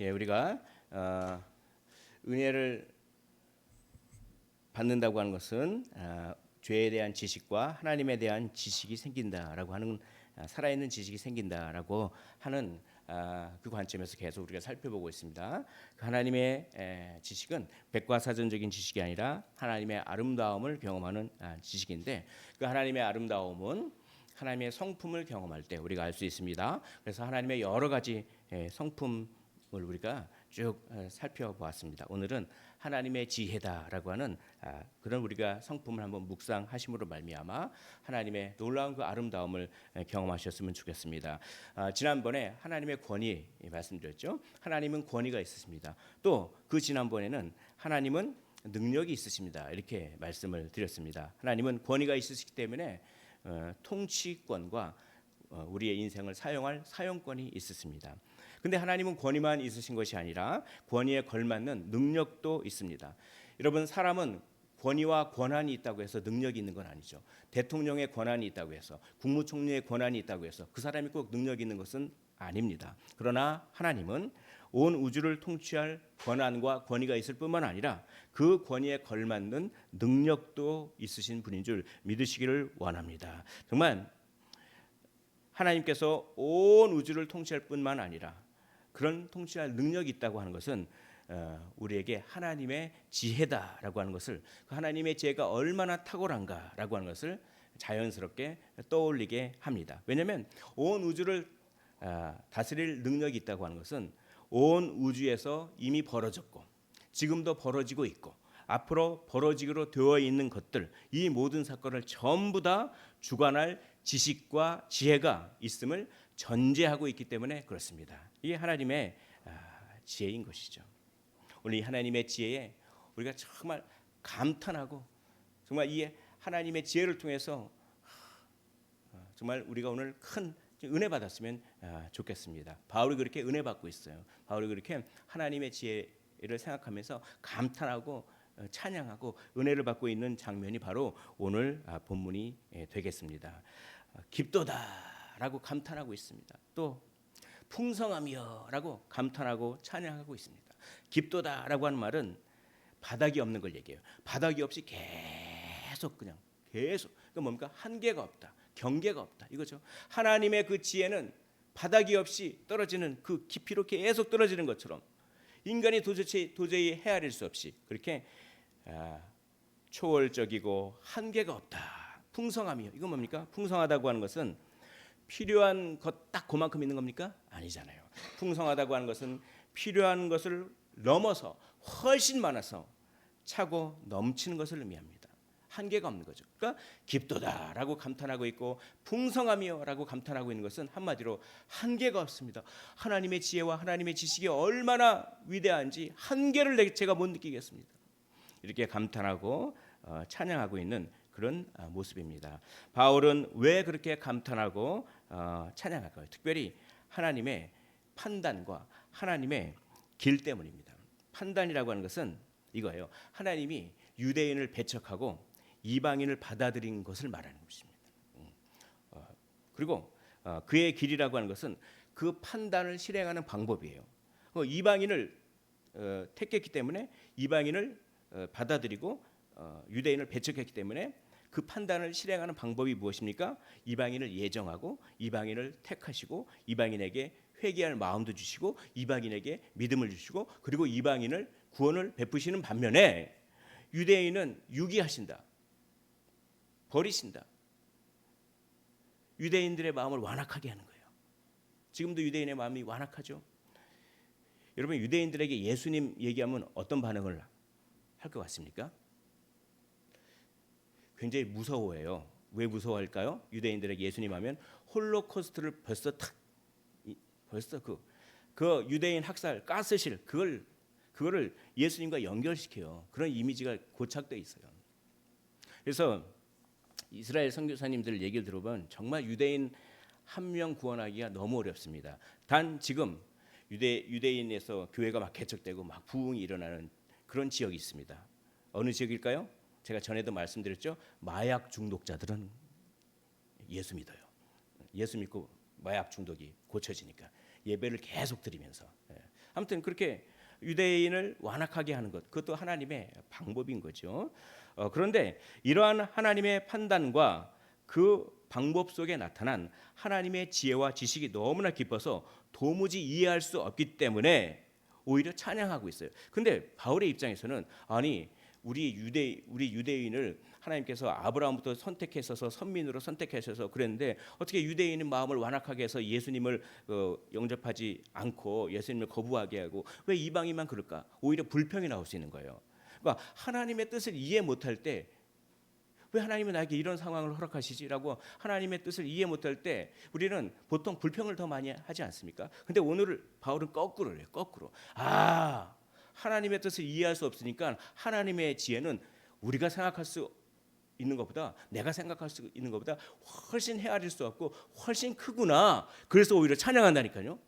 우리가 은혜를 받는다고 하는 것은 죄에 대한 지식과 하나님에 대한 지식이 생긴다라고 하는 살아있는 지식이 생긴다라고 하는 그 관점에서 계속 우리가 살펴보고 있습니다. 그 하나님의 지식은 백과사전적인 지식이 아니라 하나님의 아름다움을 경험하는 지식인데, 그 하나님의 아름다움은 하나님의 성품을 경험할 때 우리가 알 수 있습니다. 그래서 하나님의 여러 가지 성품을 우리가 쭉 살펴보았습니다. 오늘은 하나님의 지혜다라고 하는 그런 우리가 성품을 한번 묵상하심으로 말미암아 하나님의 놀라운 그 아름다움을 경험하셨으면 좋겠습니다. 지난번에 하나님의 권위 말씀드렸죠. 하나님은 권위가 있으십니다. 또 그 지난번에는 하나님은 능력이 있으십니다. 이렇게 말씀을 드렸습니다. 하나님은 권위가 있으시기 때문에 통치권과 우리의 인생을 사용할 사용권이 있으십니다. 근데 하나님은 권위만 있으신 것이 아니라 권위에 걸맞는 능력도 있습니다. 여러분, 사람은 권위와 권한이 있다고 해서 능력이 있는 건 아니죠. 대통령의 권한이 있다고 해서, 국무총리의 권한이 있다고 해서 그 사람이 꼭 능력이 있는 것은 아닙니다. 그러나 하나님은 온 우주를 통치할 권한과 권위가 있을 뿐만 아니라 그 권위에 걸맞는 능력도 있으신 분인 줄 믿으시기를 원합니다. 정말 하나님께서 온 우주를 통치할 뿐만 아니라 그런 통치할 능력이 있다고 하는 것은 우리에게 하나님의 지혜다라고 하는 것을, 그 하나님의 지혜가 얼마나 탁월한가라고 하는 것을 자연스럽게 떠올리게 합니다. 왜냐하면 온 우주를 다스릴 능력이 있다고 하는 것은 온 우주에서 이미 벌어졌고 지금도 벌어지고 있고 앞으로 벌어지기로 되어 있는 것들, 이 모든 사건을 전부 다 주관할 지식과 지혜가 있음을 전제하고 있기 때문에 그렇습니다. 이게 하나님의 지혜인 것이죠. 오늘 이 하나님의 지혜에 우리가 정말 감탄하고, 정말 이 하나님의 지혜를 통해서 정말 우리가 오늘 큰 은혜 받았으면 좋겠습니다. 바울이 그렇게 은혜 받고 있어요. 바울이 그렇게 하나님의 지혜를 생각하면서 감탄하고 찬양하고 은혜를 받고 있는 장면이 바로 오늘 본문이 되겠습니다. 깊도다라고 감탄하고 있습니다. 또 풍성하며라고 감탄하고 찬양하고 있습니다. 깊도다라고 하는 말은 바닥이 없는 걸 얘기해요. 바닥이 없이 계속 그러니까 뭡니까? 한계가 없다, 경계가 없다, 이거죠. 하나님의 그 지혜는 바닥이 없이 떨어지는, 그 깊이로 계속 떨어지는 것처럼 인간이 도저히 헤아릴 수 없이 그렇게 초월적이고 한계가 없다. 풍성함이요. 이건 뭡니까? 풍성하다고 하는 것은 필요한 것 딱 그만큼 있는 겁니까? 아니잖아요. 풍성하다고 하는 것은 필요한 것을 넘어서 훨씬 많아서 차고 넘치는 것을 의미합니다. 한계가 없는 거죠. 그러니까 깊도다라고 감탄하고 있고 풍성하며라고 감탄하고 있는 것은 한마디로 한계가 없습니다. 하나님의 지혜와 하나님의 지식이 얼마나 위대한지 한계를 제가 못 느끼겠습니다. 이렇게 감탄하고 찬양하고 있는 그런 모습입니다. 바울은 왜 그렇게 감탄하고 찬양할까요? 특별히 하나님의 판단과 하나님의 길 때문입니다. 판단이라고 하는 것은 이거예요. 하나님이 유대인을 배척하고 이방인을 받아들인 것을 말하는 것입니다. 그리고 그의 길이라고 하는 것은 그 판단을 실행하는 방법이에요. 이방인을 택했기 때문에 이방인을 받아들이고 유대인을 배척했기 때문에 그 판단을 실행하는 방법이 무엇입니까? 이방인을 예정하고 이방인을 택하시고 이방인에게 회개할 마음도 주시고 이방인에게 믿음을 주시고, 그리고 이방인을 구원을 베푸시는 반면에 유대인은 유기하신다, 버리신다. 유대인들의 마음을 완악하게 하는 거예요. 지금도 유대인의 마음이 완악하죠. 여러분, 유대인들에게 예수님 얘기하면 어떤 반응을 할 것 같습니까? 굉장히 무서워해요. 왜 무서워할까요? 유대인들에게 예수님 하면 홀로코스트를 벌써 그 유대인 학살, 가스실 그거를 예수님과 연결시켜요. 그런 이미지가 고착돼 있어요. 그래서 이스라엘 선교사님들 얘기를 들어보면 정말 유대인 한 명 구원하기가 너무 어렵습니다. 단 지금 유대인에서 교회가 막 개척되고 막 부흥이 일어나는 그런 지역이 있습니다. 어느 지역일까요? 제가 전에도 말씀드렸죠. 마약 중독자들은 예수 믿어요. 예수 믿고 마약 중독이 고쳐지니까 예배를 계속 드리면서 아무튼 그렇게 유대인을 완악하게 하는 것, 그것도 하나님의 방법인 거죠. 그런데 이러한 하나님의 판단과 그 방법 속에 나타난 하나님의 지혜와 지식이 너무나 깊어서 도무지 이해할 수 없기 때문에 오히려 찬양하고 있어요. 근데 바울의 입장에서는 아니 우리 유대인을 하나님께서 아브라함부터 선택하셔서 선민으로 선택하셔서 그랬는데 어떻게 유대인의 마음을 완악하게 해서 예수님을 영접하지 않고 예수님을 거부하게 하고 왜 이방인만 그럴까? 오히려 불평이 나올 수 있는 거예요. 그러니까 하나님의 뜻을 이해 못할 때 왜 하나님은 나에게 이런 상황을 허락하시지라고 하나님의 뜻을 이해 못할 때 우리는 보통 불평을 더 많이 하지 않습니까? 근데 오늘 바울은 거꾸로 해요. 거꾸로. 하나님의 뜻을 이해할 수 없으니까 하나님의 지혜는 우리가 생각할 수 있는 것보다 내가 생각할 수 있는 것보다 훨씬 헤아릴 수 없고 훨씬 크구나. 그래서 오히려 찬양한다니까요.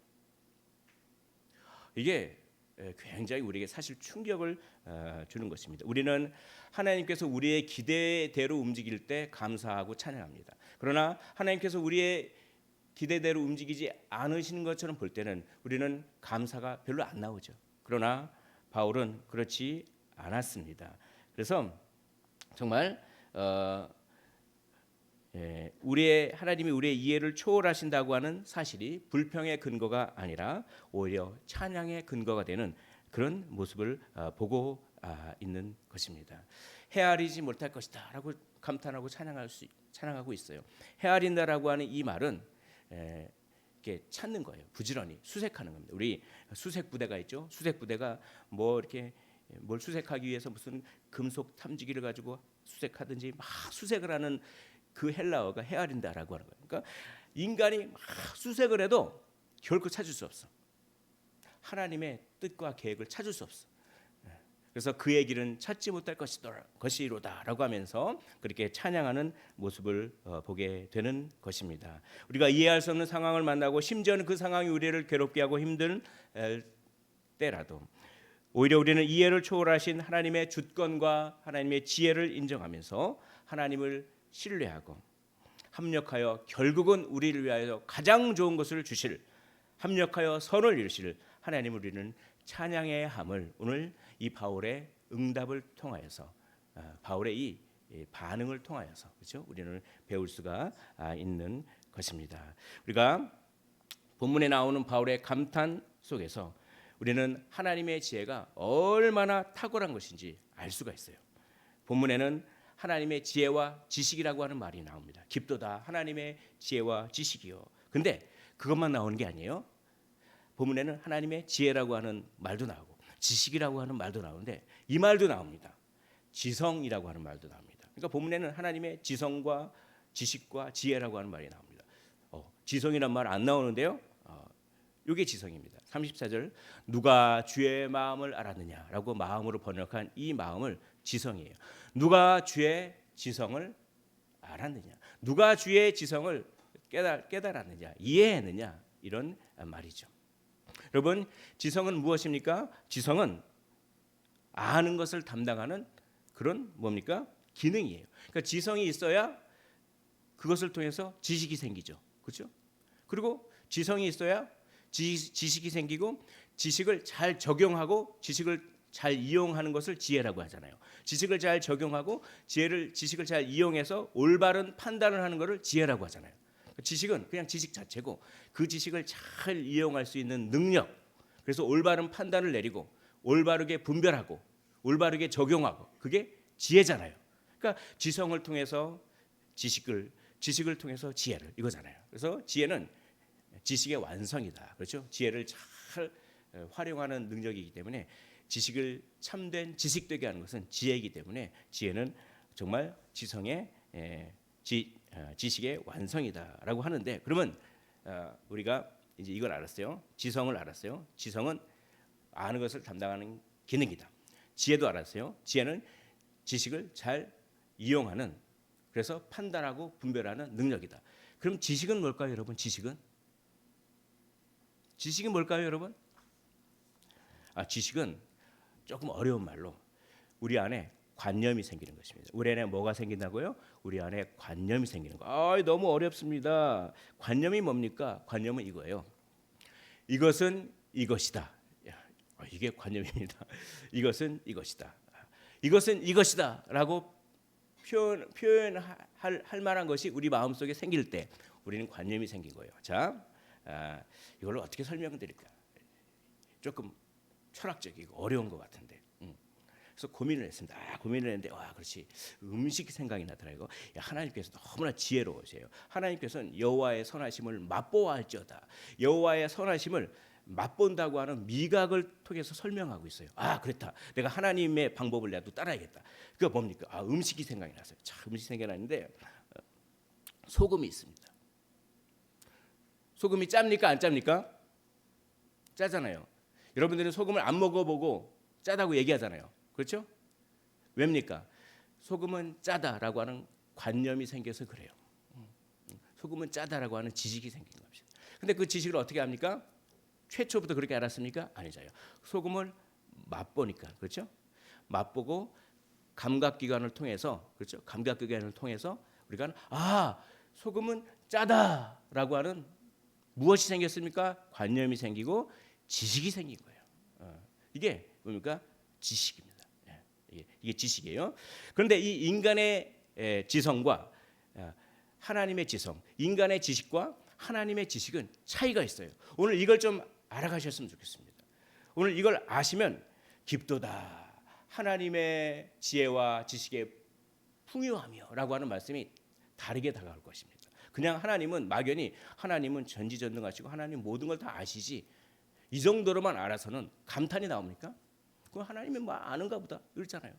이게 굉장히 우리에게 사실 충격을 주는 것입니다. 우리는 하나님께서 우리의 기대대로 움직일 때 감사하고 찬양합니다. 그러나 하나님께서 우리의 기대대로 움직이지 않으시는 것처럼 볼 때는 우리는 감사가 별로 안 나오죠. 그러나 바울은 그렇지 않았습니다. 그래서 정말 하나님이 우리의 이해를 초월하신다고 하는 사실이 불평의 근거가 아니라 오히려 찬양의 근거가 되는 그런 모습을 보고 있는 것입니다. 헤아리지 못할 것이다라고 감탄하고 찬양하고 있어요. 헤아린다라고 하는 이 말은 이렇게 찾는 거예요. 부지런히 수색하는 겁니다. 우리 수색 부대가 있죠. 수색 부대가 뭐 이렇게 뭘 수색하기 위해서 무슨 금속 탐지기를 가지고 수색하든지 막 수색을 하는 그 헬라어가 헤아린다라고 하는 거예요. 그러니까 인간이 막 수색을 해도 결코 찾을 수 없어. 하나님의 뜻과 계획을 찾을 수 없어. 그래서 그의 길은 찾지 못할 것이로다라고 하면서 그렇게 찬양하는 모습을 보게 되는 것입니다. 우리가 이해할 수 없는 상황을 만나고 심지어는 그 상황이 우리를 괴롭게 하고 힘든 때라도 오히려 우리는 이해를 초월하신 하나님의 주권과 하나님의 지혜를 인정하면서 하나님을 신뢰하고 합력하여 결국은 우리를 위하여 가장 좋은 것을 주실 합력하여 선을 이루실 하나님을 우리는 찬양해야 함을 오늘 이 바울의 응답을 통하여서 바울의 이 반응을 통하여서 그렇죠? 우리는 배울 수가 있는 것입니다. 우리가 본문에 나오는 바울의 감탄 속에서 우리는 하나님의 지혜가 얼마나 탁월한 것인지 알 수가 있어요. 본문에는 하나님의 지혜와 지식이라고 하는 말이 나옵니다. 깊도다 하나님의 지혜와 지식이요. 근데 그것만 나오는 게 아니에요. 본문에는 하나님의 지혜라고 하는 말도 나오고 지식이라고 하는 말도 나오는데 이 말도 나옵니다. 지성이라고 하는 말도 나옵니다. 그러니까 본문에는 하나님의 지성과 지식과 지혜라고 하는 말이 나옵니다. 지성이란 말 안 나오는데요. 이게 지성입니다. 34절 누가 주의 마음을 알았느냐라고 마음으로 번역한 이 마음을 지성이에요. 누가 주의 지성을 알았느냐, 누가 주의 지성을 깨달았느냐, 이해했느냐 이런 말이죠. 여러분 지성은 무엇입니까? 지성은 아는 것을 담당하는 그런 뭡니까? 기능이에요. 그러니까 지성이 있어야 그것을 통해서 지식이 생기죠. 그렇죠? 그리고 지성이 있어야 지식이 생기고 지식을 잘 적용하고 지식을 잘 이용하는 것을 지혜라고 하잖아요. 지식을 잘 적용하고 지식을 잘 이용해서 올바른 판단을 하는 것을 지혜라고 하잖아요. 지식은 그냥 지식 자체고 그 지식을 잘 이용할 수 있는 능력, 그래서 올바른 판단을 내리고 올바르게 분별하고 올바르게 적용하고 그게 지혜잖아요. 그러니까 지성을 통해서 지식을 통해서 지혜를 이거잖아요. 그래서 지혜는 지식의 완성이다. 그렇죠? 지혜를 잘 활용하는 능력이기 때문에 지식을 참된 지식되게 하는 것은 지혜이기 때문에 지혜는 정말 지식의 완성이다라고 하는데 그러면 우리가 이제 이걸 알았어요. 지성을 알았어요. 지성은 아는 것을 담당하는 기능이다. 지혜도 알았어요. 지혜는 지식을 잘 이용하는 그래서 판단하고 분별하는 능력이다. 그럼 지식은 뭘까요, 여러분? 지식은 뭘까요, 여러분? 지식은 조금 어려운 말로 우리 안에 관념이 생기는 것입니다. 우리 안에 뭐가 생긴다고요? 우리 안에 관념이 생기는 거. 너무 어렵습니다. 관념이 뭡니까? 관념은 이거예요. 이것은 이것이다. 이게 관념입니다. 이것은 이것이다. 이것은 이것이다라고 표현할 만한 것이 우리 마음속에 생길 때 우리는 관념이 생긴 거예요. 자, 이걸 어떻게 설명드릴까? 조금 철학적이고 어려운 것 같은데. 그래서 고민을 했습니다. 고민을 했는데 그렇지. 음식 생각이 나더라고요. 하나님께서 너무나 지혜로우세요. 하나님께서는 여호와의 선하심을 맛보아할지어다. 여호와의 선하심을 맛본다고 하는 미각을 통해서 설명하고 있어요. 그렇다. 내가 하나님의 방법을 내가 또 따라야겠다. 그게 뭡니까? 음식이 생각이 났어요. 음식이 생각이 났는데 소금이 있습니다. 소금이 짭니까 안 짭니까? 짜잖아요. 여러분들은 소금을 안 먹어보고 짜다고 얘기하잖아요. 그렇죠? 왜입니까? 소금은 짜다라고 하는 관념이 생겨서 그래요. 소금은 짜다라고 하는 지식이 생긴 겁니다. 근데 그 지식을 어떻게 합니까? 최초부터 그렇게 알았습니까? 아니잖아요. 소금을 맛보니까, 그렇죠? 맛보고 감각기관을 통해서, 그렇죠? 감각기관을 통해서 우리가 소금은 짜다라고 하는 무엇이 생겼습니까? 관념이 생기고 지식이 생긴 거예요. 이게 뭡니까? 지식입니다. 이게 지식이에요. 그런데 이 인간의 지성과 하나님의 지성, 인간의 지식과 하나님의 지식은 차이가 있어요. 오늘 이걸 좀 알아가셨으면 좋겠습니다. 오늘 이걸 아시면 깊도다. 하나님의 지혜와 지식의 풍요하며라고 하는 말씀이 다르게 다가올 것입니다. 그냥 하나님은 막연히 하나님은 전지전능하시고 하나님 모든 걸 다 아시지 이 정도로만 알아서는 감탄이 나옵니까? 그럼 하나님이 아는가 보다 그렇잖아요.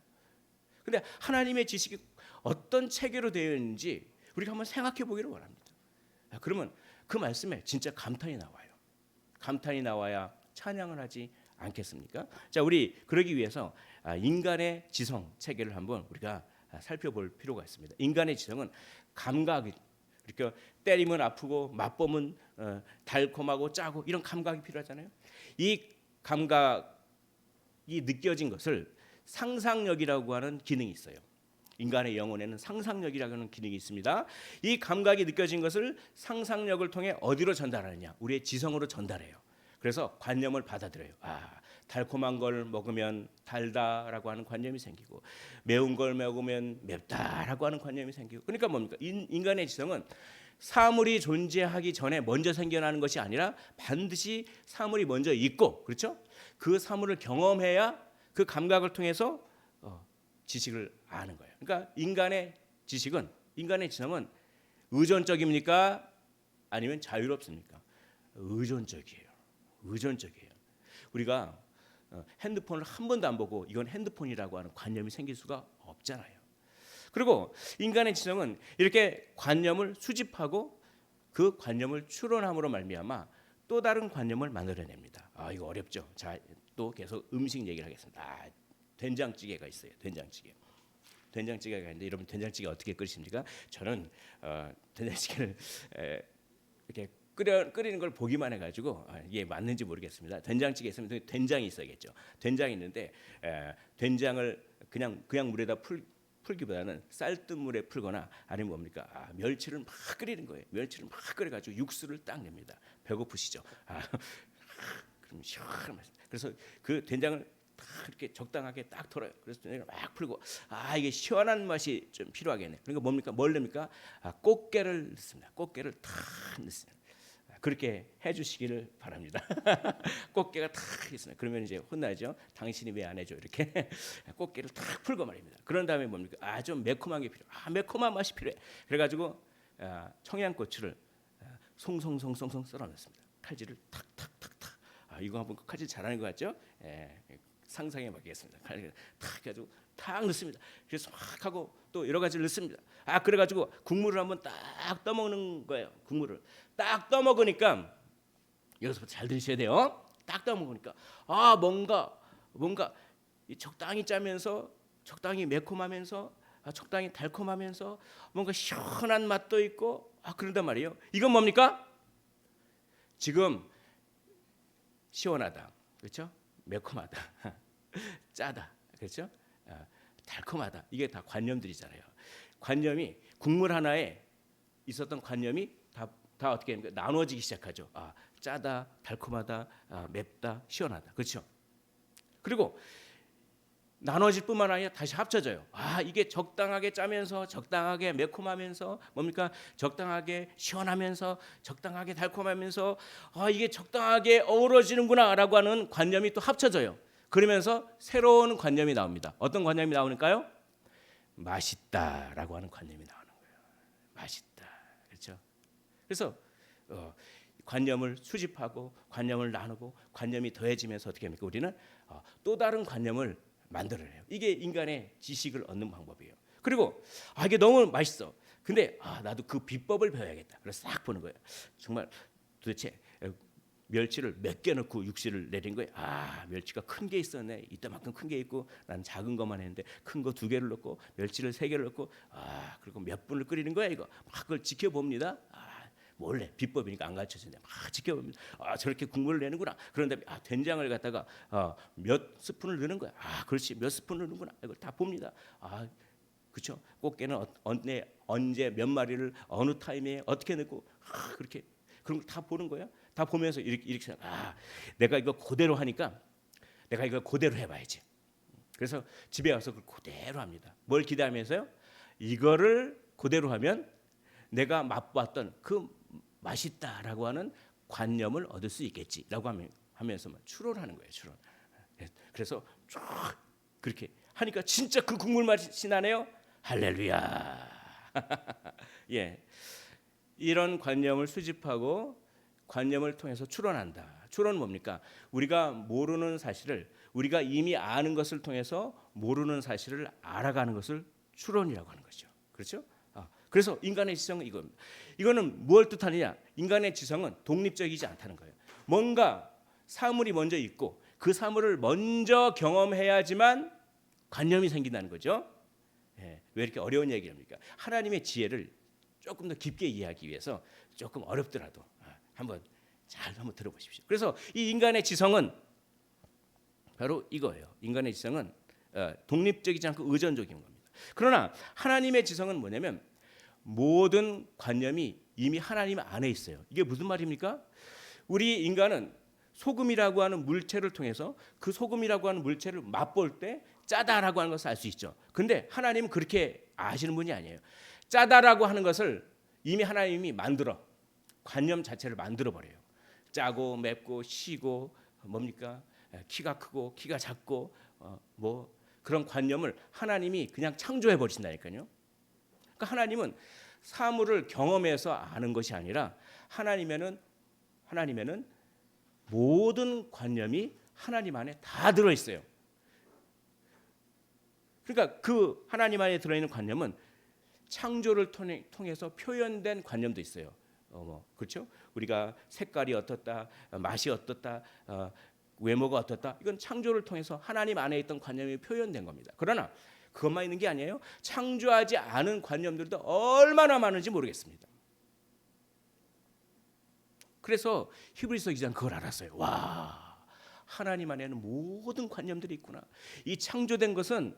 근데 하나님의 지식이 어떤 체계로 되어 있는지 우리가 한번 생각해 보기를 원합니다. 그러면 그 말씀에 진짜 감탄이 나와요. 감탄이 나와야 찬양을 하지 않겠습니까? 자, 우리 그러기 위해서 인간의 지성 체계를 한번 우리가 살펴볼 필요가 있습니다. 인간의 지성은 감각이 이렇게 때리면 아프고 맛보면 달콤하고 짜고 이런 감각이 필요하잖아요. 이 감각이 느껴진 것을 상상력이라고 하는 기능이 있어요. 인간의 영혼에는 상상력이라고 하는 기능이 있습니다. 이 감각이 느껴진 것을 상상력을 통해 어디로 전달하느냐? 우리의 지성으로 전달해요. 그래서 관념을 받아들여요. 달콤한 걸 먹으면 달다라고 하는 관념이 생기고 매운 걸 먹으면 맵다라고 하는 관념이 생기고 그러니까 뭡니까? 인간의 지성은 사물이 존재하기 전에 먼저 생겨나는 것이 아니라 반드시 사물이 먼저 있고 그렇죠? 그 사물을 경험해야 그 감각을 통해서 지식을 아는 거예요. 그러니까 인간의 지식은 인간의 지성은 의존적입니까? 아니면 자유롭습니까? 의존적이에요. 의존적이에요. 우리가 핸드폰을 한 번도 안 보고 이건 핸드폰이라고 하는 관념이 생길 수가 없잖아요. 그리고 인간의 지성은 이렇게 관념을 수집하고 그 관념을 추론함으로 말미암아 또 다른 관념을 만들어냅니다. 이거 어렵죠. 자, 또 계속 음식 얘기를 하겠습니다. 된장찌개가 있어요. 된장찌개가 있는데 여러분 된장찌개 어떻게 끓이십니까? 저는 된장찌개를 이렇게 끓이는 걸 보기만 해가지고 이게 맞는지 모르겠습니다. 된장찌개 있으면 된장이 있어야겠죠. 된장이 있는데 된장을 그냥 물에다 풀기보다는 쌀뜨물에 풀거나 아니면 뭡니까? 멸치를 막 끓이는 거예요. 멸치를 막 끓여가지고 육수를 딱 냅니다. 배고프시죠? 그럼 시원합니다. 그래서 그 된장을 딱 이렇게 적당하게 딱 덜어요. 그래서 된장을 막 풀고 이게 시원한 맛이 좀 필요하겠네. 그러니까 뭡니까? 뭘 넣습니까? 꽃게를 넣습니다. 꽃게를 탁 넣습니다. 그렇게 해주시기를 바랍니다. 꽃게가 탁 있으면 그러면 이제 혼나죠. 당신이 왜 안 해줘 이렇게 꽃게를 탁 풀고 말입니다. 그런 다음에 뭡니까? 좀 매콤한 게 필요. 매콤한 맛이 필요해. 그래가지고 청양고추를 송송송송송 썰어 넣습니다. 칼질을 탁탁탁탁. 이거 한번 칼질 잘하는 것 같죠? 상상해 보겠습니다. 칼질 탁 해가지고 탁 넣습니다. 그래서 확 하고 또 여러 가지를 넣습니다. 그래가지고 국물을 한번 딱 떠먹는 거예요. 국물을 딱 떠먹으니까 여기서부터 잘 들으셔야 돼요. 딱 떠먹으니까 뭔가 적당히 짜면서 적당히 매콤하면서 적당히 달콤하면서 뭔가 시원한 맛도 있고 그런단 말이에요. 이건 뭡니까? 지금 시원하다, 그렇죠? 매콤하다, 짜다, 그렇죠? 달콤하다. 이게 다 관념들이잖아요. 관념이 국물 하나에 있었던 관념이 다 어떻게 나누어지기 시작하죠. 짜다, 달콤하다, 맵다, 시원하다. 그렇죠? 그리고 나눠질 뿐만 아니라 다시 합쳐져요. 이게 적당하게 짜면서 적당하게 매콤하면서 뭡니까? 적당하게 시원하면서 적당하게 달콤하면서 이게 적당하게 어우러지는구나라고 하는 관념이 또 합쳐져요. 그러면서 새로운 관념이 나옵니다. 어떤 관념이 나오니까요? 맛있다라고 하는 관념이 나오는 거예요. 맛있다. 그렇죠? 그래서 관념을 수집하고 관념을 나누고 관념이 더해지면서 어떻게 합니까? 우리는 또 다른 관념을 만들어내요. 이게 인간의 지식을 얻는 방법이에요. 그리고 이게 너무 맛있어. 근데 나도 그 비법을 배워야겠다. 그래서 싹 보는 거예요. 정말 도대체 멸치를 몇 개 넣고 육수를 내린 거예요. 멸치가 큰 게 있었네. 이따만큼 큰 게 있고 나는 작은 것만 했는데 큰 거 2개를 넣고 멸치를 3개를 넣고 그리고 몇 분을 끓이는 거야 이거. 막 그걸 지켜봅니다. 몰래 비법이니까 안 가르쳐주는데 막 지켜봅니다. 저렇게 국물을 내는구나. 그런 다음에 된장을 갖다가 몇 스푼을 넣는 거야. 그렇지 몇 스푼을 넣는구나. 이걸 다 봅니다. 그렇죠. 꽃게는 언제 몇 마리를 어느 타임에 어떻게 넣고 그렇게 그런 걸 다 보는 거야. 다 보면서 이렇게 생각. 내가 이거 그대로 하니까 내가 이걸 그대로 해봐야지. 그래서 집에 와서 그걸 그대로 합니다. 뭘 기대하면서요? 이거를 그대로 하면 내가 맛봤던 그 맛있다라고 하는 관념을 얻을 수 있겠지라고 하면서 추론하는 거예요. 추론. 그래서 쫙 그렇게 하니까 진짜 그 국물 맛이 나네요. 할렐루야. 예, 이런 관념을 수집하고 관념을 통해서 추론한다. 추론은 뭡니까? 우리가 모르는 사실을 우리가 이미 아는 것을 통해서 모르는 사실을 알아가는 것을 추론이라고 하는 거죠. 그렇죠? 그래서 인간의 지성은 이겁니다. 이거는 뭘 뜻하느냐? 인간의 지성은 독립적이지 않다는 거예요. 뭔가 사물이 먼저 있고 그 사물을 먼저 경험해야지만 관념이 생긴다는 거죠. 왜 이렇게 어려운 얘기를 합니까? 하나님의 지혜를 조금 더 깊게 이해하기 위해서 조금 어렵더라도 한번 들어보십시오. 그래서 이 인간의 지성은 바로 이거예요. 인간의 지성은 독립적이지 않고 의존적인 겁니다. 그러나 하나님의 지성은 뭐냐면 모든 관념이 이미 하나님 안에 있어요. 이게 무슨 말입니까? 우리 인간은 소금이라고 하는 물체를 통해서 그 소금이라고 하는 물체를 맛볼 때 짜다라고 하는 것을 알 수 있죠. 근데 하나님은 그렇게 아시는 분이 아니에요. 짜다라고 하는 것을 이미 하나님이 만들어 관념 자체를 만들어 버려요. 짜고 맵고 시고 뭡니까? 키가 크고 키가 작고 뭐 그런 관념을 하나님이 그냥 창조해 버리신다니까요. 그러니까 하나님은 사물을 경험해서 아는 것이 아니라 하나님에는 모든 관념이 하나님 안에 다 들어 있어요. 그러니까 그 하나님 안에 들어 있는 관념은 창조를 통해서 표현된 관념도 있어요. 그렇죠? 우리가 색깔이 어떻다, 맛이 어떻다, 외모가 어떻다. 이건 창조를 통해서 하나님 안에 있던 관념이 표현된 겁니다. 그러나 그것만 있는 게 아니에요. 창조하지 않은 관념들도 얼마나 많은지 모르겠습니다. 그래서 히브리서 기자는 그걸 알았어요. 하나님 안에는 모든 관념들이 있구나. 이 창조된 것은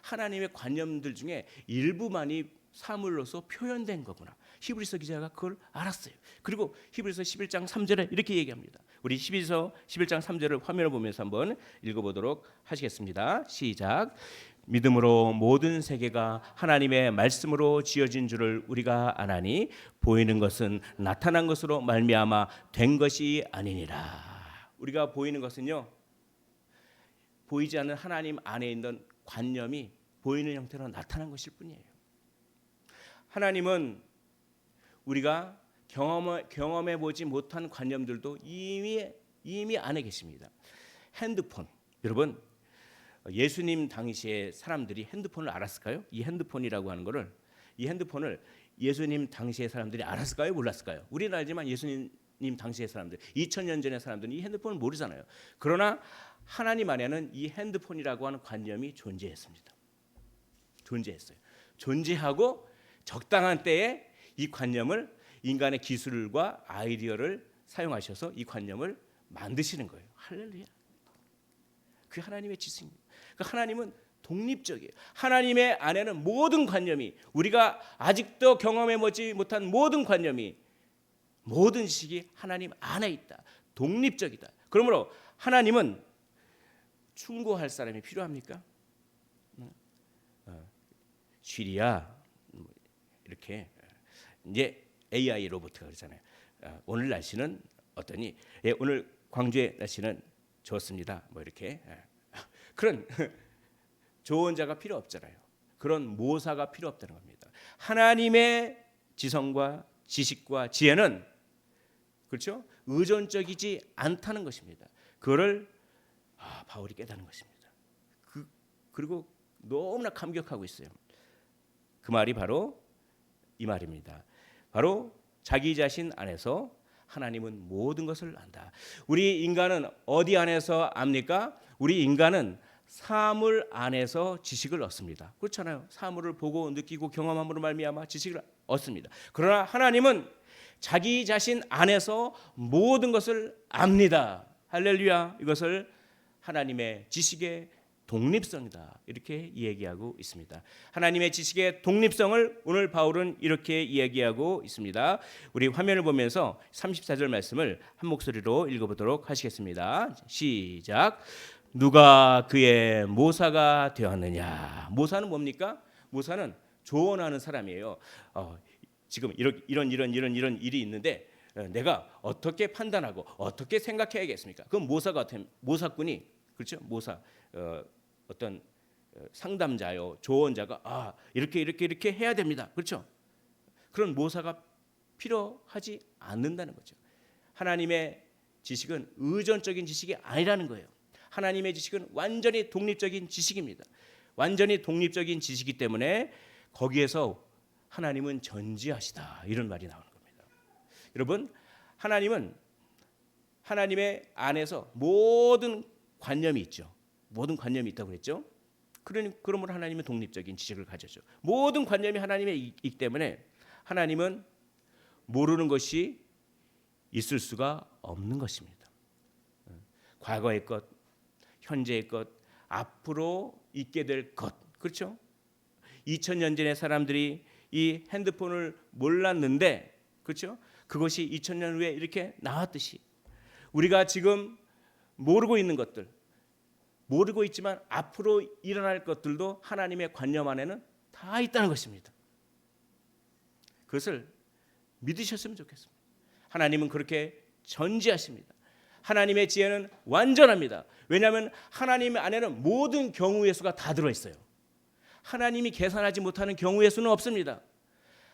하나님의 관념들 중에 일부만이 사물로서 표현된 거구나. 히브리서 기자가 그걸 알았어요. 그리고 히브리서 11장 3절에 이렇게 얘기합니다. 우리 히브리서 11장 3절을 화면을 보면서 한번 읽어보도록 하시겠습니다. 시작. 믿음으로 모든 세계가 하나님의 말씀으로 지어진 줄을 우리가 아나니 보이는 것은 나타난 것으로 말미암아 된 것이 아니니라. 우리가 보이는 것은요, 보이지 않는 하나님 안에 있는 관념이 보이는 형태로 나타난 것일 뿐이에요. 하나님은 우리가 경험해 보지 못한 관념들도 이미 안에 계십니다. 핸드폰, 여러분, 예수님 당시에 사람들이 핸드폰을 알았을까요? 이 핸드폰을 예수님 당시의 사람들이 알았을까요? 몰랐을까요? 우리는 알지만 예수님 당시의 사람들, 2000년 전의 사람들은 이 핸드폰을 모르잖아요. 그러나 하나님 안에는 이 핸드폰이라고 하는 관념이 존재했습니다. 존재하고 적당한 때에 이 관념을 인간의 기술과 아이디어를 사용하셔서 이 관념을 만드시는 거예요. 할렐루야. 그 하나님의 지식입니다. 그 하나님은 독립적이에요. 하나님의 안에는 모든 관념이, 우리가 아직도 경험해보지 못한 모든 관념이, 모든 지식이 하나님 안에 있다. 독립적이다. 그러므로 하나님은 충고할 사람이 필요합니까? 쉬리야 이렇게 이제 AI 로봇가 그러잖아요. 오늘 날씨는 어떠니? 예, 오늘 광주의 날씨는 좋습니다. 뭐 이렇게 그런 조언자가 필요 없잖아요. 그런 모사가 필요 없다는 겁니다. 하나님의 지성과 지식과 지혜는 그렇죠? 의존적이지 않다는 것입니다. 그거를 바울이 깨닫는 것입니다. 그리고 너무나 감격하고 있어요. 그 말이 바로 이 말입니다. 바로 자기 자신 안에서 하나님은 모든 것을 안다. 우리 인간은 어디 안에서 압니까? 우리 인간은 사물 안에서 지식을 얻습니다. 그렇잖아요. 사물을 보고 느끼고 경험함으로 말미암아 지식을 얻습니다. 그러나 하나님은 자기 자신 안에서 모든 것을 압니다. 할렐루야. 이것을 하나님의 지식의 독립성이다. 이렇게 이야기하고 있습니다. 하나님의 지식의 독립성을 오늘 바울은 이렇게 이야기하고 있습니다. 우리 화면을 보면서 34절 말씀을 한 목소리로 읽어보도록 하시겠습니다. 시작. 누가 그의 모사가 되었느냐. 모사는 뭡니까? 모사는 조언하는 사람이에요. 지금 이런 일이 있는데 내가 어떻게 판단하고 어떻게 생각해야겠습니까? 그럼 모사꾼이 그렇죠? 모사 어떤 상담자요, 조언자가 이렇게 해야 됩니다. 그렇죠? 그런 모사가 필요하지 않는다는 거죠. 하나님의 지식은 의존적인 지식이 아니라는 거예요. 하나님의 지식은 완전히 독립적인 지식입니다. 완전히 독립적인 지식이기 때문에 거기에서 하나님은 전지하시다 이런 말이 나오는 겁니다. 여러분, 하나님은 하나님의 안에서 모든 관념이 있죠. 모든 관념이 있다고 그랬죠. 그러므로 하나님은 독립적인 지식을 가졌죠. 모든 관념이 하나님의 있기 때문에 하나님은 모르는 것이 있을 수가 없는 것입니다. 과거의 것, 현재의 것, 앞으로 있게 될 것, 그렇죠? 2000년 전에 사람들이 이 핸드폰을 몰랐는데, 그렇죠? 그것이 2000년 후에 이렇게 나왔듯이 우리가 지금 모르고 있는 것들, 모르고 있지만 앞으로 일어날 것들도 하나님의 관념 안에는 다 있다는 것입니다. 그것을 믿으셨으면 좋겠습니다. 하나님은 그렇게 전지하십니다. 하나님의 지혜는 완전합니다. 왜냐하면 하나님 안에는 모든 경우의 수가 다 들어있어요. 하나님이 계산하지 못하는 경우의 수는 없습니다.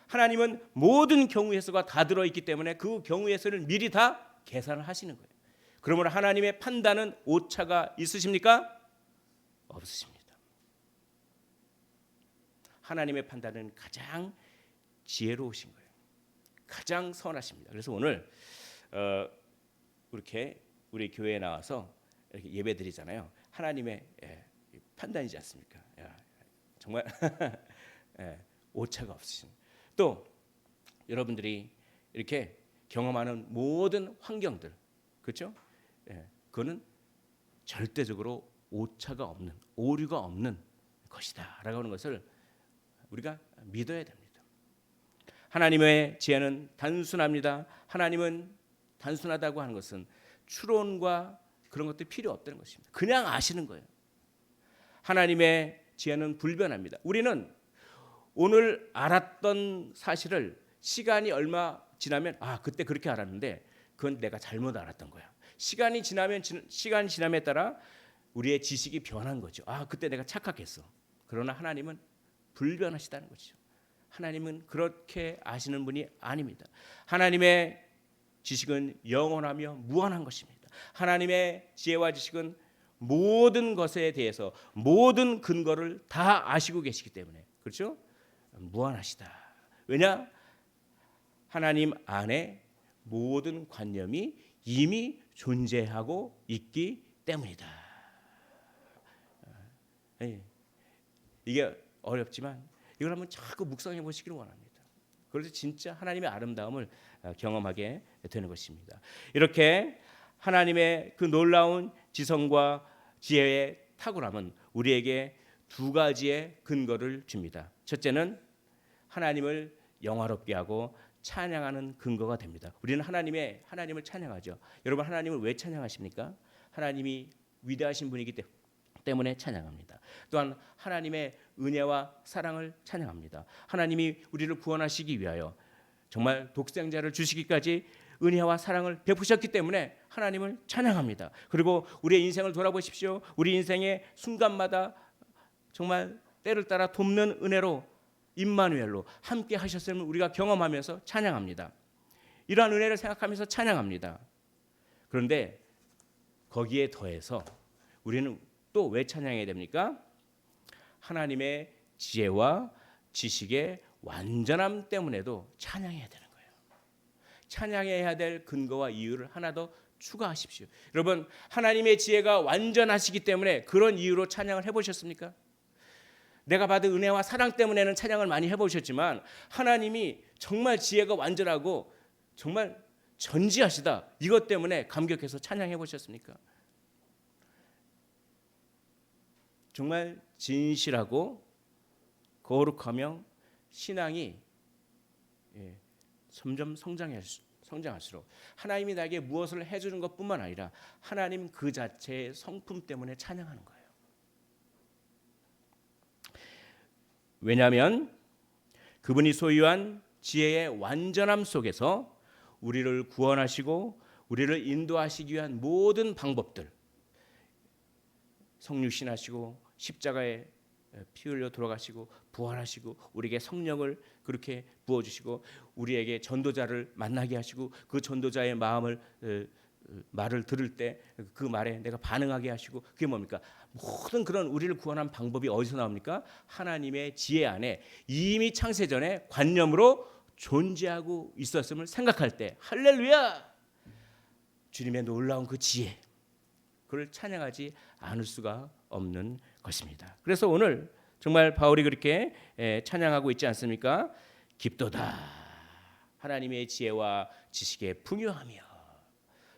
하나님은 모든 경우의 수가 다 들어있기 때문에 그 경우의 수를 미리 다 계산을 하시는 거예요. 그러므로 하나님의 판단은 오차가 있으십니까? 없으십니다. 하나님의 판단은 가장 지혜로우신 거예요. 가장 선하십니다. 그래서 오늘 이렇게 우리 교회에 나와서 이렇게 예배드리잖아요. 하나님의 판단이지 않습니까? 정말 오차가 없으신. 또 여러분들이 이렇게 경험하는 모든 환경들, 그렇죠? 그거는 절대적으로 오차가 없는, 오류가 없는 것이다라고 하는 것을 우리가 믿어야 됩니다. 하나님의 지혜는 단순합니다. 하나님은 단순하다고 하는 것은 추론과 그런 것들이 필요 없다는 것입니다. 그냥 아시는 거예요. 하나님의 지혜는 불변합니다. 우리는 오늘 알았던 사실을 시간이 얼마 지나면 그때 그렇게 알았는데 그건 내가 잘못 알았던 거야. 시간이 지남에 따라 우리의 지식이 변한 거죠. 그때 내가 착각했어. 그러나 하나님은 불변하시다는 거죠. 하나님은 그렇게 아시는 분이 아닙니다. 하나님의 지식은 영원하며 무한한 것입니다. 하나님의 지혜와 지식은 모든 것에 대해서 모든 근거를 다 아시고 계시기 때문에 그렇죠? 무한하시다. 왜냐? 하나님 안에 모든 관념이 이미 존재하고 있기 때문이다. 이게 어렵지만 이걸 한번 자꾸 묵상해 보시기를 원합니다. 그래서 진짜 하나님의 아름다움을 경험하게 되는 것입니다. 이렇게 하나님의 그 놀라운 지성과 지혜의 탁월함은 우리에게 두 가지의 근거를 줍니다. 첫째는 하나님을 영화롭게 하고 찬양하는 근거가 됩니다. 우리는 하나님을 찬양하죠. 여러분, 하나님을 왜 찬양하십니까? 하나님이 위대하신 분이기 때문에 찬양합니다. 또한 하나님의 은혜와 사랑을 찬양합니다. 하나님이 우리를 구원하시기 위하여 정말 독생자를 주시기까지 은혜와 사랑을 베푸셨기 때문에 하나님을 찬양합니다. 그리고 우리의 인생을 돌아보십시오. 우리 인생의 순간마다 정말 때를 따라 돕는 은혜로 임마누엘로 함께 하셨음을 우리가 경험하면서 찬양합니다. 이러한 은혜를 생각하면서 찬양합니다. 그런데 거기에 더해서 우리는 또 왜 찬양해야 됩니까? 하나님의 지혜와 지식의 완전함 때문에도 찬양해야 되는 거예요. 찬양해야 될 근거와 이유를 하나 더 추가하십시오. 여러분, 하나님의 지혜가 완전하시기 때문에 그런 이유로 찬양을 해보셨습니까? 내가 받은 은혜와 사랑 때문에는 찬양을 많이 해보셨지만 하나님이 정말 지혜가 완전하고 정말 전지하시다, 이것 때문에 감격해서 찬양해 보셨습니까? 정말 진실하고 거룩하며 신앙이 점점 성장할수록 하나님이 나에게 무엇을 해주는 것뿐만 아니라 하나님 그 자체의 성품 때문에 찬양하는 거예요. 왜냐하면 그분이 소유한 지혜의 완전함 속에서 우리를 구원하시고 우리를 인도하시기 위한 모든 방법들, 성육신하시고 십자가에 피 흘려 돌아가시고 부활하시고 우리에게 성령을 그렇게 부어주시고 우리에게 전도자를 만나게 하시고 그 전도자의 말을 들을 때 그 말에 내가 반응하게 하시고, 그게 뭡니까? 모든 그런 우리를 구원한 방법이 어디서 나옵니까? 하나님의 지혜 안에 이미 창세전에 관념으로 존재하고 있었음을 생각할 때 할렐루야! 주님의 놀라운 그 지혜, 그걸 찬양하지 않을 수가 없는 것입니다. 그래서 오늘 정말 바울이 그렇게 찬양하고 있지 않습니까? 깊도다 하나님의 지혜와 지식에 풍요하며.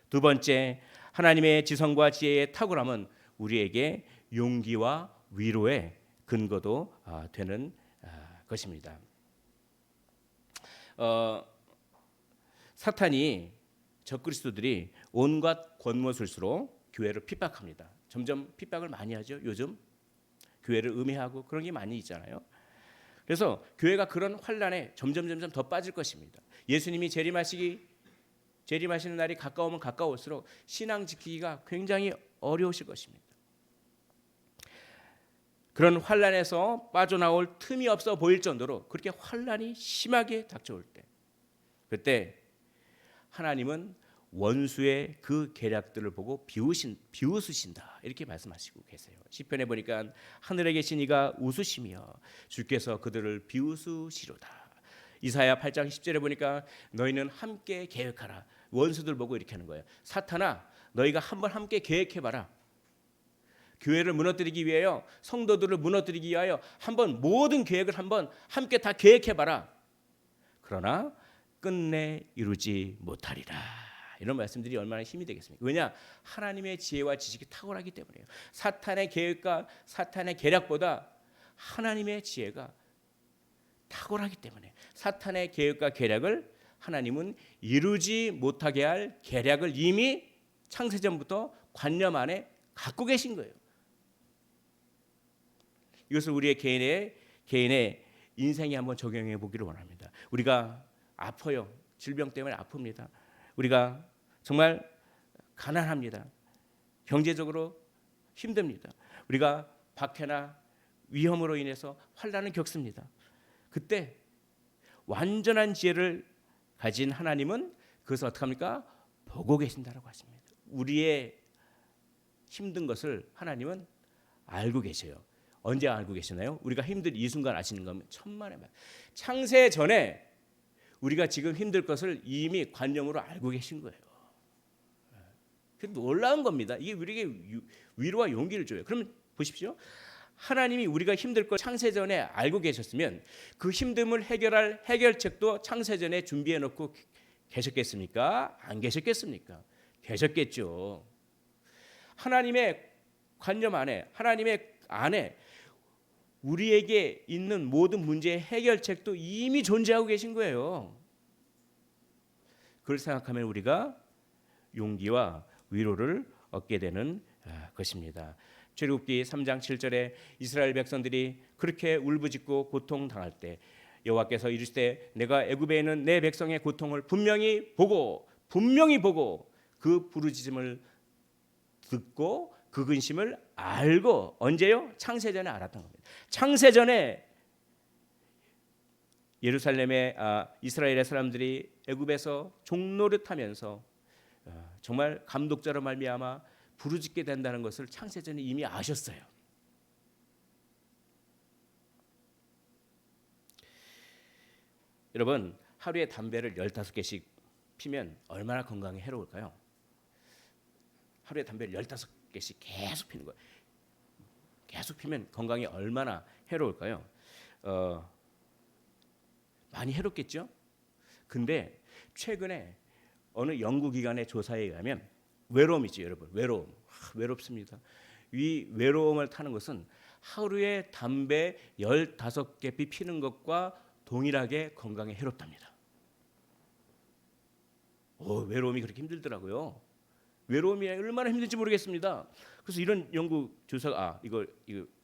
두 번째, 하나님의 지성과 지혜의 탁월함은 우리에게 용기와 위로의 근거도 되는 것입니다. 사탄이 적그리스도들이 온갖 권모술수로 교회를 핍박합니다. 점점 핍박을 많이 하죠. 요즘 교회를 음해하고 그런 게 많이 있잖아요. 그래서 교회가 그런 환란에 점점 더 빠질 것입니다. 예수님이 재림하시는 날이 가까우면 가까울수록 신앙 지키기가 굉장히 어려우실 것입니다. 그런 환란에서 빠져나올 틈이 없어 보일 정도로 그렇게 환란이 심하게 닥쳐올 때, 그때 하나님은 원수의 그 계략들을 보고 비웃으신다, 이렇게 말씀하시고 계세요. 시편에 보니까 하늘에 계신 이가 웃으시며 주께서 그들을 비웃으시로다. 이사야 8장 10절에 보니까 너희는 함께 계획하라. 원수들 보고 이렇게 하는 거예요. 사탄아, 너희가 한번 함께 계획해봐라. 교회를 무너뜨리기 위하여, 성도들을 무너뜨리기 위하여 한번 모든 계획을 한번 함께 다 계획해봐라. 그러나 끝내 이루지 못하리라. 이런 말씀들이 얼마나 힘이 되겠습니까? 왜냐? 하나님의 지혜와 지식이 탁월하기 때문이에요. 사탄의 계획과 사탄의 계략보다 하나님의 지혜가 탁월하기 때문에 사탄의 계획과 계략을 하나님은 이루지 못하게 할 계략을 이미 창세전부터 관념 안에 갖고 계신 거예요. 이것을 우리의 개인의 인생에 한번 적용해 보기를 원합니다. 우리가 아파요. 질병 때문에 아픕니다. 우리가 정말 가난합니다. 경제적으로 힘듭니다. 우리가 박해나 위험으로 인해서 환난을 겪습니다. 그때 완전한 지혜를 가진 하나님은 그것을 어떻게 합니까? 보고 계신다라고 하십니다. 우리의 힘든 것을 하나님은 알고 계셔요. 언제 알고 계시나요? 우리가 힘든 이 순간 아시는 거면 천만의 말. 창세 전에 우리가 지금 힘들 것을 이미 관념으로 알고 계신 거예요. 그 놀라운 겁니다. 이게 우리에게 위로와 용기를 줘요. 그러면 보십시오. 하나님이 우리가 힘들 걸 창세전에 알고 계셨으면 그 힘듦을 해결할 해결책도 창세전에 준비해 놓고 계셨겠습니까? 안 계셨겠습니까? 계셨겠죠. 하나님의 관념 안에, 하나님의 안에 우리에게 있는 모든 문제의 해결책도 이미 존재하고 계신 거예요. 그걸 생각하면 우리가 용기와 위로를 얻게 되는 것입니다. 출애굽기 3장 7절에 이스라엘 백성들이 그렇게 울부짖고 고통당할 때 여호와께서 이르시되 내가 애굽에 있는 내 백성의 고통을 분명히 보고 그 부르짖음을 듣고 그 근심을 알고 언제요? 창세전에 알았던 겁니다. 창세전에 예루살렘의 이스라엘의 사람들이 애굽에서 종노릇하면서 정말 감독자로 말미암아 부르짖게 된다는 것을 창세전에 이미 아셨어요. 여러분, 하루에 담배를 15개씩 피면 얼마나 건강에 해로울까요? 하루에 담배를 15개씩 계속 피는 거예요. 계속 피면 건강에 얼마나 해로울까요? 많이 해롭겠죠? 근데 최근에 어느 연구기관의 조사에 의하면 외로움이죠, 여러분. 외롭습니다. 이 외로움을 타는 것은 하루에 담배 15개 피는 것과 동일하게 건강에 해롭답니다. 외로움이 그렇게 힘들더라고요. 외로움이 얼마나 힘든지 모르겠습니다. 그래서 이런 연구 조사가 이거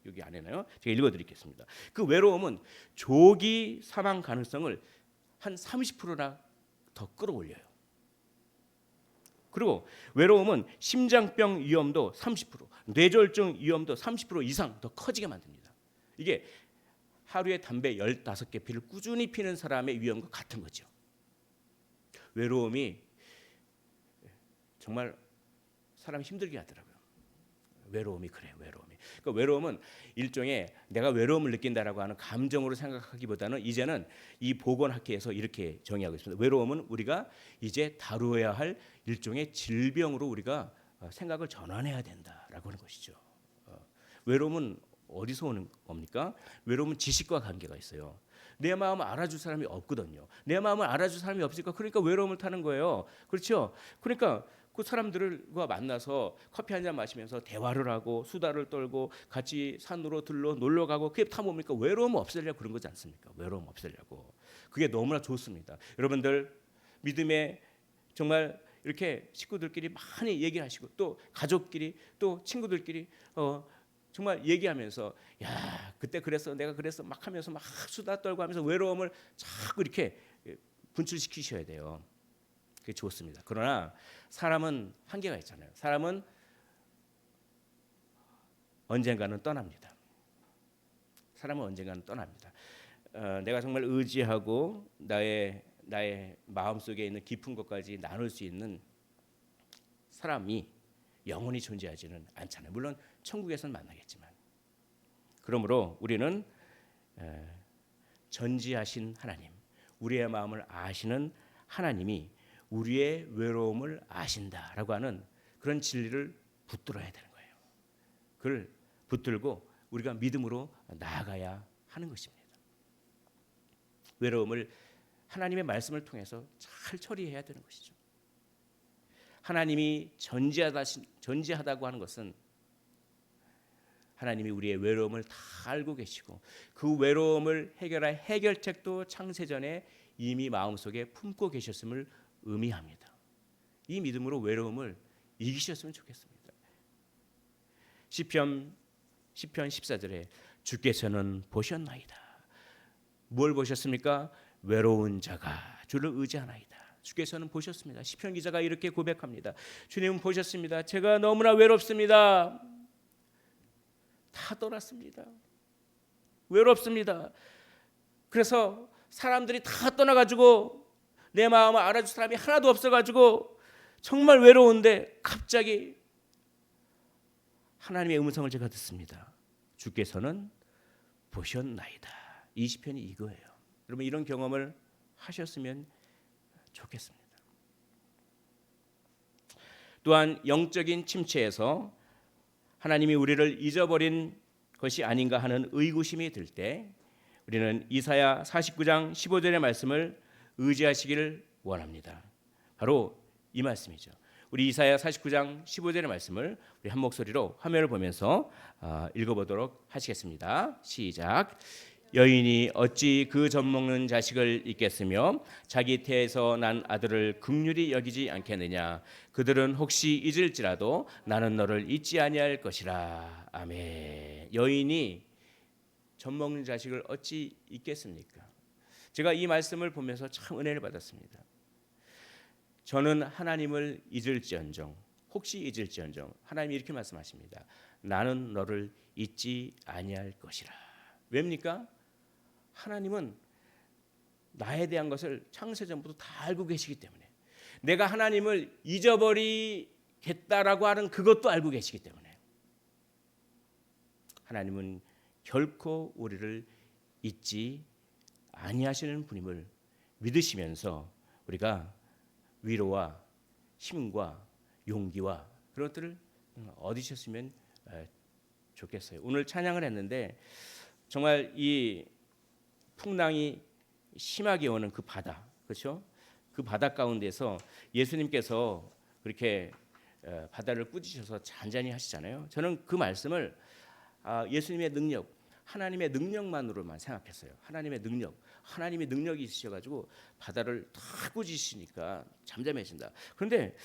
여기 안 해놔요. 제가 읽어드리겠습니다. 그 외로움은 조기 사망 가능성을 한 30%나 더 끌어올려요. 그리고 외로움은 심장병 위험도 30%, 뇌졸중 위험도 30% 이상 더 커지게 만듭니다. 이게 하루에 담배 15개 피를 꾸준히 피는 사람의 위험과 같은 거죠. 외로움이 정말 사람 힘들게 하더라고요. 외로움이 그래요. 그러니까 외로움은 일종의 내가 외로움을 느낀다라고 하는 감정으로 생각하기보다는 이제는 이 보건학회에서 이렇게 정의하고 있습니다. 외로움은 우리가 이제 다루어야 할 일종의 질병으로 우리가 생각을 전환해야 된다라고 하는 것이죠. 외로움은 어디서 오는 겁니까? 외로움은 지식과 관계가 있어요. 내 마음을 알아줄 사람이 없거든요. 내 마음을 알아줄 사람이 없으니까 그러니까 외로움을 타는 거예요. 그렇죠? 그러니까 그 사람들과 만나서 커피 한잔 마시면서 대화를 하고 수다를 떨고 같이 산으로 들러 놀러 가고 그게 다 뭡니까? 외로움 없애려고 그런 거지 않습니까? 외로움 없애려고. 그게 너무나 좋습니다. 여러분들 믿음에 정말 이렇게 식구들끼리 많이 얘기하시고 또 가족끼리 또 친구들끼리 정말 얘기하면서 야 그때 그랬어 내가 그랬어 막 하면서 막 수다 떨고 하면서 외로움을 자꾸 이렇게 분출시키셔야 돼요. 그게 좋습니다. 그러나 사람은 한계가 있잖아요. 사람은 언젠가는 떠납니다. 내가 정말 의지하고 나의 마음속에 있는 깊은 것까지 나눌 수 있는 사람이 영원히 존재하지는 않잖아요. 물론 천국에서는 만나겠지만. 그러므로 우리는 전지하신 하나님, 우리의 마음을 아시는 하나님이 우리의 외로움을 아신다라고 하는 그런 진리를 붙들어야 되는 거예요. 그걸 붙들고 우리가 믿음으로 나아가야 하는 것입니다. 외로움을 하나님의 말씀을 통해서 잘 처리해야 되는 것이죠. 하나님이 전지하다고 하는 것은 하나님이 우리의 외로움을 다 알고 계시고 그 외로움을 해결할 해결책도 창세전에 이미 마음속에 품고 계셨음을 의미합니다. 이 믿음으로 외로움을 이기셨으면 좋겠습니다. 시편 14절에 주께서는 보셨나이다. 뭘 보셨습니까? 외로운 자가 주를 의지하나이다. 주께서는 보셨습니다. 시편 기자가 이렇게 고백합니다. 주님은 보셨습니다. 제가 너무나 외롭습니다. 다 떠났습니다. 외롭습니다. 그래서 사람들이 다 떠나가지고 내 마음을 알아줄 사람이 하나도 없어가지고 정말 외로운데 갑자기 하나님의 음성을 제가 듣습니다. 주께서는 보셨나이다. 이 시편이 이거예요. 여러분 이런 경험을 하셨으면 좋겠습니다. 또한 영적인 침체에서 하나님이 우리를 잊어버린 것이 아닌가 하는 의구심이 들 때 우리는 이사야 49장 15절의 말씀을 의지하시기를 원합니다. 바로 이 말씀이죠. 우리 이사야 49장 15절의 말씀을 우리 한 목소리로 화면을 보면서 읽어보도록 하시겠습니다. 시작. 여인이 어찌 그 젖먹는 자식을 잊겠으며 자기 태에서 난 아들을 긍휼히 여기지 않겠느냐. 그들은 혹시 잊을지라도 나는 너를 잊지 아니할 것이라. 아멘. 여인이 젖먹는 자식을 어찌 잊겠습니까? 제가 이 말씀을 보면서 참 은혜를 받았습니다. 저는 하나님을 잊을지언정, 혹시 잊을지언정, 하나님이 이렇게 말씀하십니다. 나는 너를 잊지 아니할 것이라. 왜입니까? 하나님은 나에 대한 것을 창세전부터 다 알고 계시기 때문에, 내가 하나님을 잊어버리겠다라고 하는 그것도 알고 계시기 때문에, 하나님은 결코 우리를 잊지 아니하시는 분임을 믿으시면서 우리가 위로와 힘과 용기와 그런 것들을 얻으셨으면 좋겠어요. 오늘 찬양을 했는데 정말 이 풍랑이 심하게 오는 그 바다, 그렇죠? 그 바다 가운데서 예수님께서 그렇게 바다를 꾸짖으셔서 잔잔히 하시잖아요. 저는 그 말씀을 예수님의 능력, 하나님의 능력만으로만 생각했어요. 하나님의 능력, 하나님의 능력이 있으셔가지고 바다를 다 꾸짖으시니까 잠잠해진다. 그런데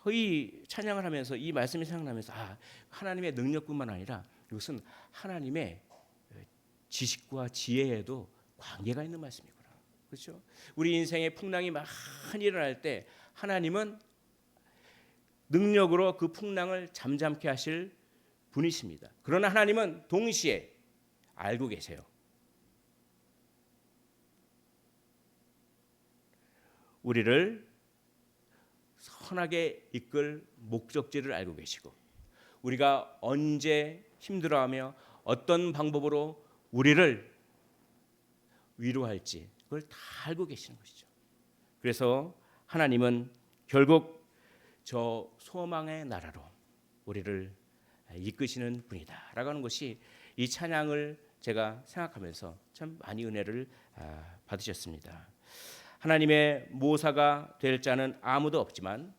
이 찬양을 하면서 이 말씀이 생각나면서 하나님의 능력뿐만 아니라 이것은 하나님의 지식과 지혜에도 관계가 있는 말씀이구나. 그렇죠? 우리 인생에 풍랑이 많이 일어날 때 하나님은 능력으로 그 풍랑을 잠잠케 하실 분이십니다. 그러나 하나님은 동시에 알고 계세요. 우리를 선하게 이끌 목적지를 알고 계시고, 우리가 언제 힘들어하며 어떤 방법으로 우리를 위로할지 그걸 다 알고 계시는 것이죠. 그래서 하나님은 결국 저 소망의 나라로 우리를 이끄시는 분이다라고 하는 것이, 이 찬양을 제가 생각하면서 참 많이 은혜를 받으셨습니다. 하나님의 모사가 될 자는 아무도 없지만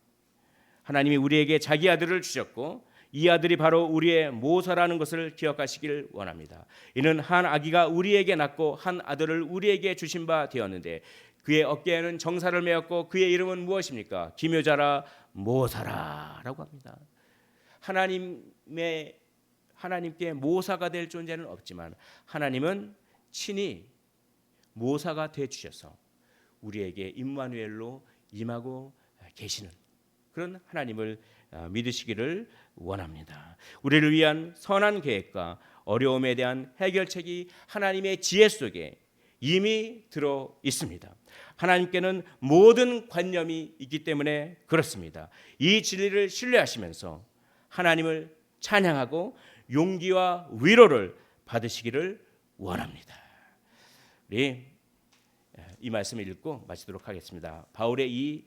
하나님이 우리에게 자기 아들을 주셨고 이 아들이 바로 우리의 모사라는 것을 기억하시길 원합니다. 이는 한 아기가 우리에게 낳고 한 아들을 우리에게 주신 바 되었는데 그의 어깨에는 정사를 메었고 그의 이름은 무엇입니까? 기묘자라 모사라라고 합니다. 하나님께 모사가 될 존재는 없지만 하나님은 친히 모사가 돼 주셔서 우리에게 임마누엘로 임하고 계시는 그런 하나님을 믿으시기를 원합니다. 우리를 위한 선한 계획과 어려움에 대한 해결책이 하나님의 지혜 속에 이미 들어 있습니다. 하나님께는 모든 관념이 있기 때문에 그렇습니다. 이 진리를 신뢰하시면서 하나님을 찬양하고 용기와 위로를 받으시기를 원합니다. 우리 이 말씀을 읽고 마치도록 하겠습니다. 바울의 이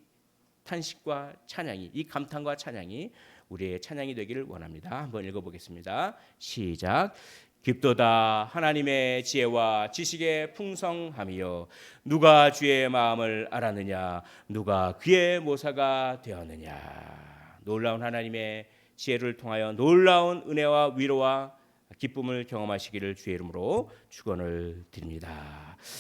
탄식과 찬양이, 이 감탄과 찬양이 우리의 찬양이 되기를 원합니다. 한번 읽어보겠습니다. 시작. 깊도다 하나님의 지혜와 지식의 풍성함이요 누가 주의 마음을 알았느냐 누가 그의 모사가 되었느냐. 놀라운 하나님의 지혜를 통하여 놀라운 은혜와 위로와 기쁨을 경험하시기를 주의 이름으로 축원을 드립니다.